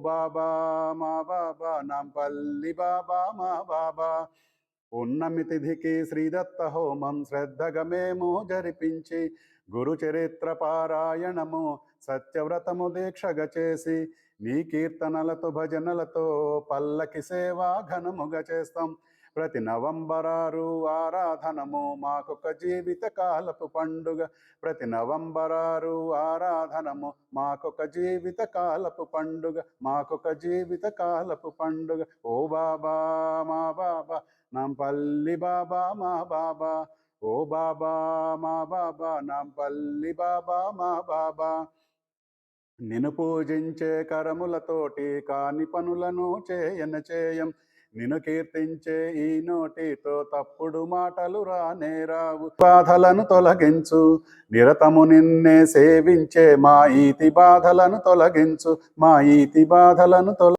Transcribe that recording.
బాబా మా బాబా నాంపల్లి బాబా మా బాబా. పున్నమి తిథికి శ్రీదత్త హోమం శ్రద్ధగా మేము జరిపించి, గురు చరిత్ర పారాయణము సత్యవ్రతము దీక్షగా చేసి, నీ కీర్తనలతో భజనలతో పల్లకి సేవా ఘనముగా చేస్తాం. ప్రతి నవంబరారు ఆరాధనము మాకొక జీవిత కాలపు పండుగ. ప్రతి నవంబరారు ఆరాధనము మాకొక జీవిత కాలపు పండుగ. మాకొక జీవిత కాలపు పండుగ. ఓ బాబా మా బాబా నాంపల్లి బాబా మా బాబా. ఓ బాబా మా బాబా నాంపల్లి బాబా మా బాబా. నిన్ను పూజించే కరములతోటి కాని పనులను చేయం. నిన్ను కీర్తించే ఈ నోటితో తప్పుడు మాటలు రానే రావు. బాధలను తొలగించు, నిరతము నిన్నే సేవించే మా ఈతి బాధలను తొలగించు. మా ఈతి బాధలను